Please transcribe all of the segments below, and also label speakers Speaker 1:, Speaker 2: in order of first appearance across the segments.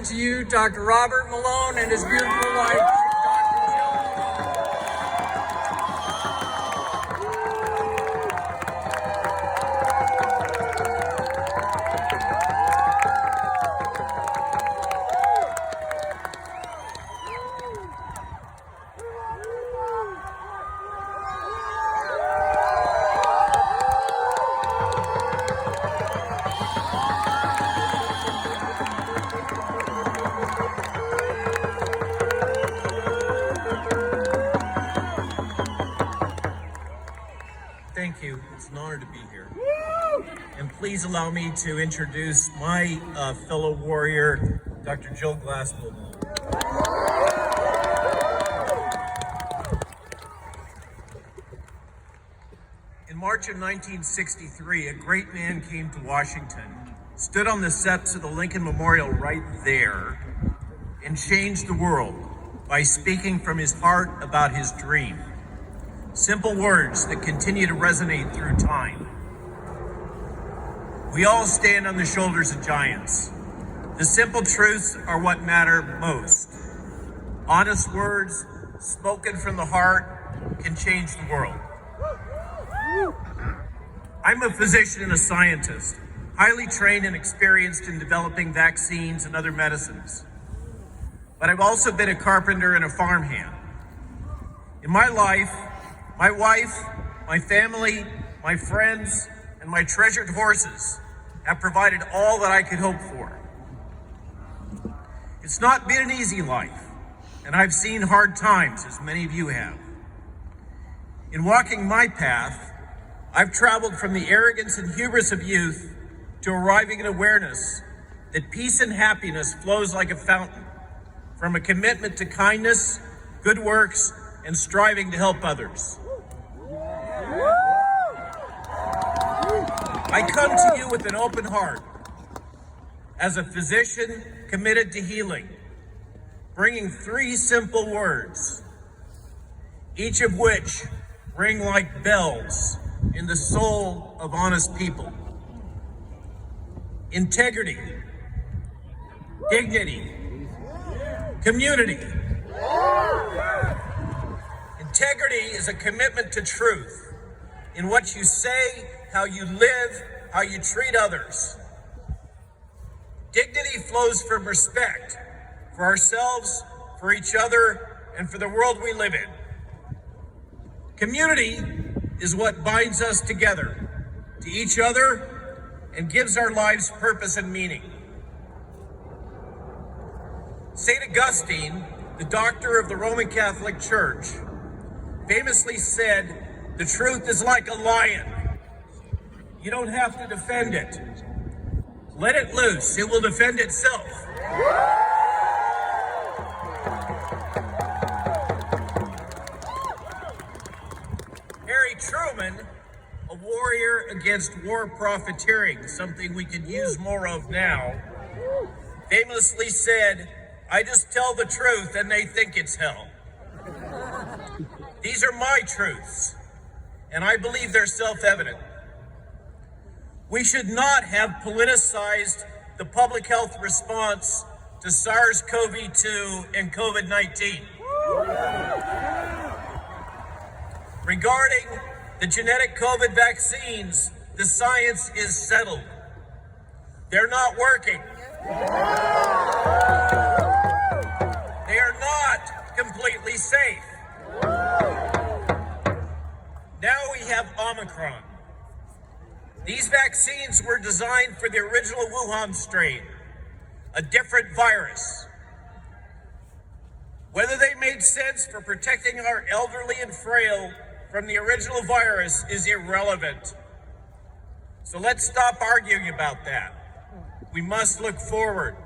Speaker 1: To you, Dr. Robert Malone and his beautiful wife, Dr. Jill Malone.
Speaker 2: Thank you. It's an honor to be here. And please allow me to introduce my fellow warrior, Dr. Jill Glasspool. In March of 1963, a great man came to Washington, stood on the steps of the Lincoln Memorial right there, and changed the world by speaking from his heart about his dream. Simple words that continue to resonate through time. We all stand on the shoulders of giants. The simple truths are what matter most. Honest words spoken from the heart can change the world. I'm a physician and a scientist, highly trained and experienced in developing vaccines and other medicines. But I've also been a carpenter and a farmhand. In my life, my wife, my family, my friends, and my treasured horses have provided all that I could hope for. It's not been an easy life, and I've seen hard times, as many of you have. In walking my path, I've traveled from the arrogance and hubris of youth to arriving at awareness that peace and happiness flows like a fountain from a commitment to kindness, good works, and striving to help others. I come to you with an open heart as a physician committed to healing, bringing 3 simple words, each of which ring like bells in the soul of honest people. Integrity, dignity, community. Integrity is a commitment to truth in what you say, how you live, how you treat others. Dignity flows from respect for ourselves, for each other, and for the world we live in. Community is what binds us together to each other and gives our lives purpose and meaning. St. Augustine, the doctor of the Roman Catholic Church, famously said, "The truth is like a lion. You don't have to defend it. Let it loose. It will defend itself." Harry Truman, a warrior against war profiteering, something we could use more of now, famously said, "I just tell the truth and they think it's hell." These are my truths, and I believe they're self-evident. We should not have politicized the public health response to SARS-CoV-2 and COVID-19. Regarding the genetic COVID vaccines, the science is settled. They're not working. They are not completely safe. Now we have Omicron. These vaccines were designed for the original Wuhan strain, a different virus. Whether they made sense for protecting our elderly and frail from the original virus is irrelevant. So let's stop arguing about that. We must look forward.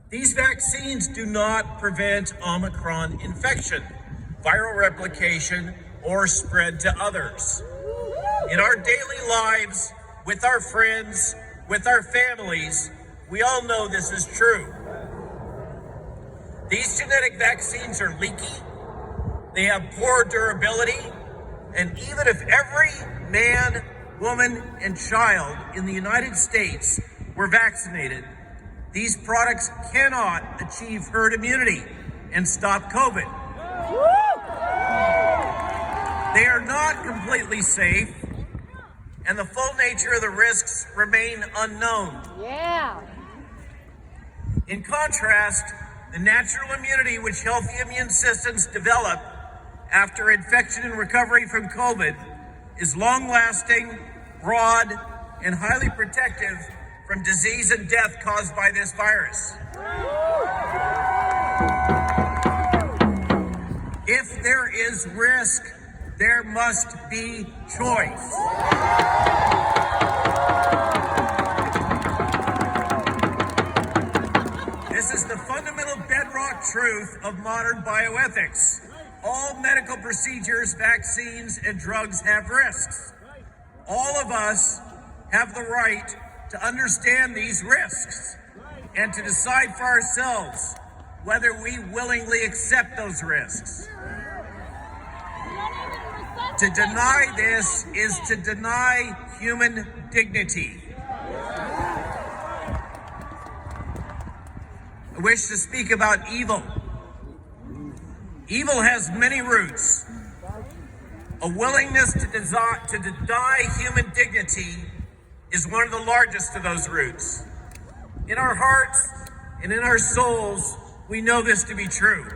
Speaker 2: These vaccines do not prevent Omicron infection, viral replication, or spread to others. In our daily lives, with our friends, with our families, we all know this is true. These genetic vaccines are leaky, they have poor durability, and even if every man, woman, and child in the United States were vaccinated, these products cannot achieve herd immunity and stop COVID. They are not completely safe, and the full nature of the risks remain unknown.
Speaker 3: Yeah.
Speaker 2: In contrast, the natural immunity which healthy immune systems develop after infection and recovery from COVID is long-lasting, broad, and highly protective from disease and death caused by this virus. If there is risk, there must be choice. This is the fundamental bedrock truth of modern bioethics. All medical procedures, vaccines, and drugs have risks. All of us have the right to understand these risks and to decide for ourselves whether we willingly accept those risks. To deny this is to deny human dignity. I wish to speak about evil. Evil has many roots. A willingness to deny human dignity is one of the largest of those roots. In our hearts and in our souls, we know this to be true.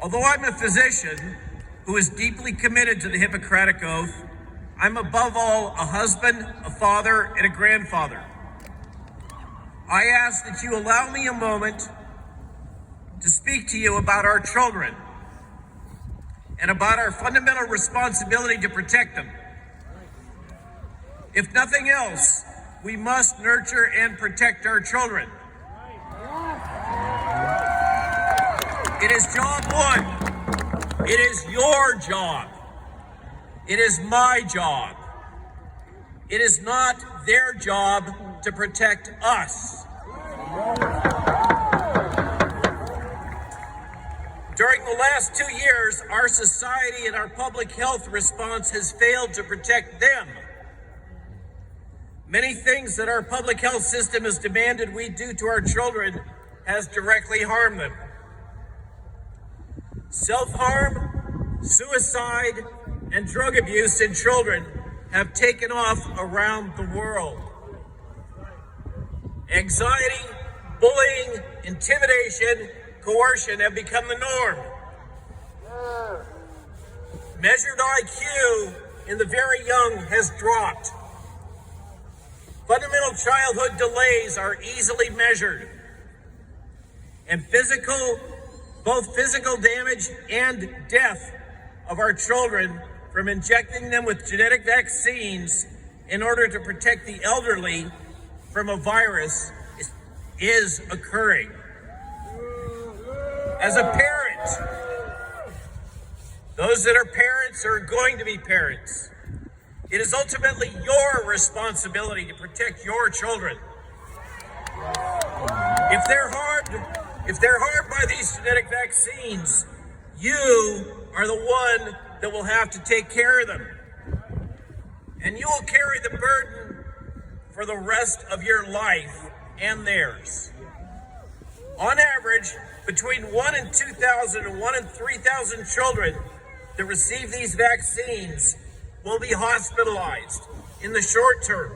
Speaker 2: Although I'm a physician who is deeply committed to the Hippocratic Oath, I'm above all a husband, a father, and a grandfather. I ask that you allow me a moment to speak to you about our children and about our fundamental responsibility to protect them. If nothing else, we must nurture and protect our children. It is job one. It is your job. It is my job. It is not their job to protect us. During the last 2 years, our society and our public health response has failed to protect them. Many things that our public health system has demanded we do to our children has directly harmed them. Self-harm, suicide, and drug abuse in children have taken off around the world. Anxiety, bullying, intimidation, coercion have become the norm. Measured IQ in the very young has dropped. Fundamental childhood delays are easily measured. And both physical damage and death of our children from injecting them with genetic vaccines in order to protect the elderly from a virus is occurring. As a parent, those that are parents or are going to be parents, it is ultimately your responsibility to protect your children. If they're harmed by these genetic vaccines, you are the one that will have to take care of them. And you will carry the burden for the rest of your life and theirs. On average, between 1 in 2,000 and 1 in 3,000 children that receive these vaccines will be hospitalized in the short term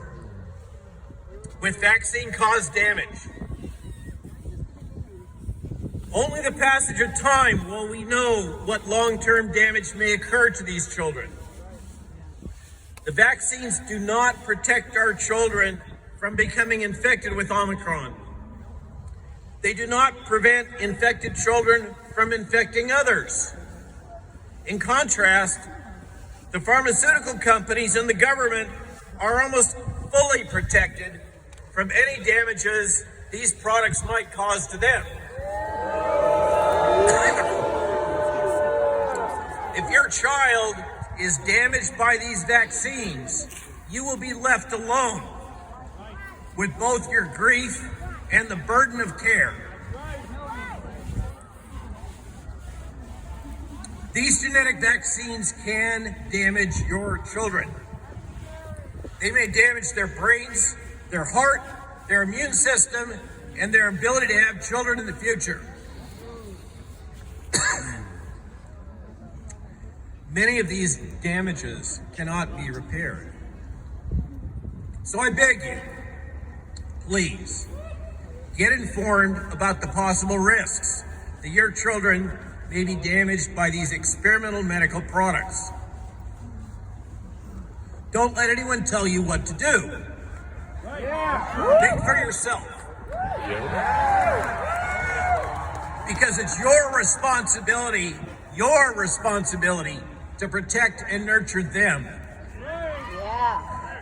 Speaker 2: with vaccine-caused damage. Only the passage of time will we know what long-term damage may occur to these children. The vaccines do not protect our children from becoming infected with Omicron. They do not prevent infected children from infecting others. In contrast, the pharmaceutical companies and the government are almost fully protected from any damages these products might cause to them. If your child is damaged by these vaccines, you will be left alone with both your grief and the burden of care. These genetic vaccines can damage your children. They may damage their brains, their heart, their immune system, and their ability to have children in the future. Many of these damages cannot be repaired. So I beg you, please, get informed about the possible risks that your children may be damaged by these experimental medical products. Don't let anyone tell you what to do. Think for yourself. Because it's your responsibility to protect and nurture them.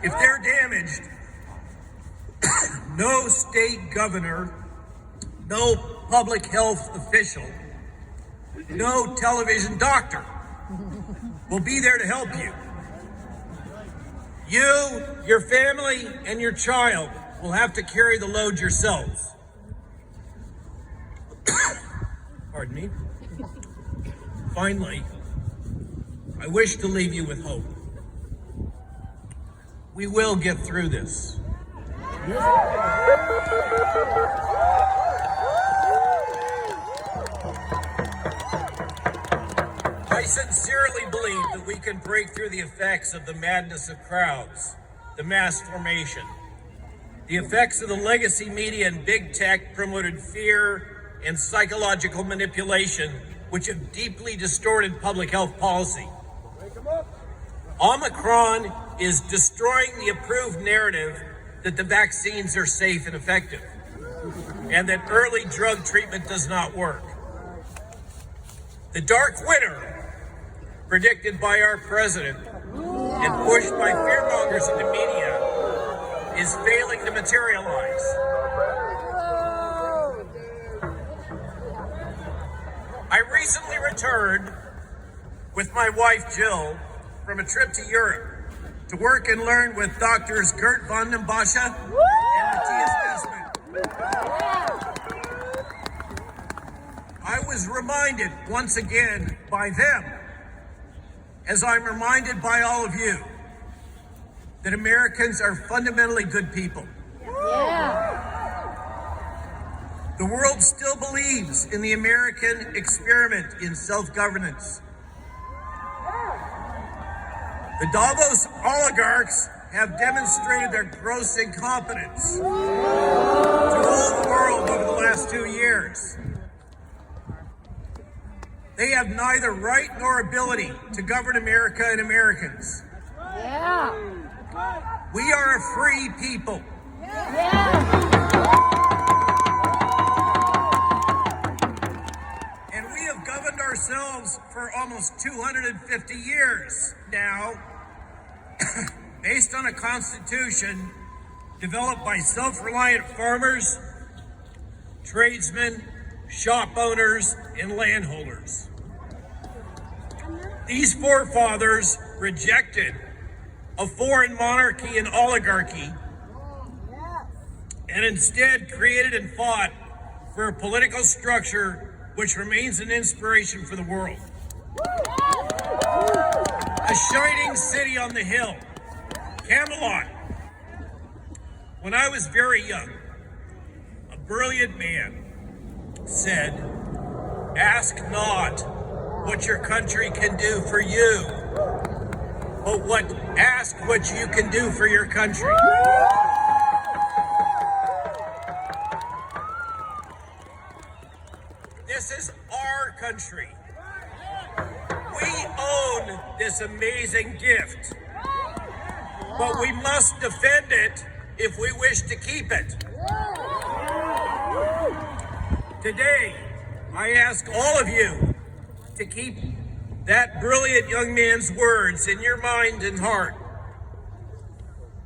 Speaker 2: If they're damaged, no state governor, no public health official, no television doctor will be there to help you. You, your family, and your child will have to carry the load yourselves. Pardon me. Finally, I wish to leave you with hope. We will get through this. I sincerely believe that we can break through the effects of the madness of crowds, the mass formation, the effects of the legacy media and big tech promoted fear and psychological manipulation, which have deeply distorted public health policy. Omicron is destroying the approved narrative that the vaccines are safe and effective, and that early drug treatment does not work. The dark winter, predicted by our president and pushed by fearmongers in the media, is failing to materialize. I recently returned with my wife Jill from a trip to Europe to work and learn with doctors Gert van den Bosche and Matthias Desmond. I was reminded once again by them, as I'm reminded by all of you, that Americans are fundamentally good people. The world still believes in the American experiment in self-governance. The Davos oligarchs have demonstrated their gross incompetence to all the world over the last 2 years. They have neither right nor ability to govern America and Americans. We are a free people. And we have governed ourselves for almost 250 years now, based on a constitution developed by self-reliant farmers, tradesmen, shop owners, and landholders. These forefathers rejected a foreign monarchy and oligarchy and instead created and fought for a political structure which remains an inspiration for the world. A shining city on the hill, Camelot. When I was very young, a brilliant man said, "Ask not what your country can do for you, but ask what you can do for your country." This is our country. We own this amazing gift, but we must defend it if we wish to keep it. Today, I ask all of you to keep that brilliant young man's words in your mind and heart.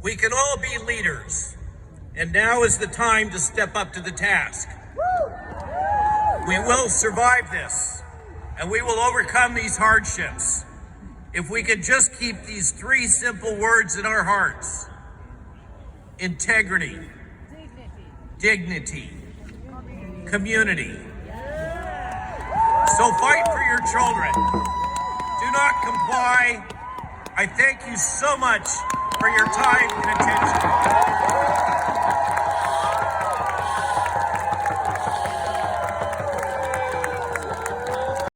Speaker 2: We can all be leaders, and now is the time to step up to the task. We will survive this, and we will overcome these hardships if we could just keep these 3 simple words in our hearts: integrity, dignity, community. So fight for your children. Do not comply. I thank you so much for your time and attention.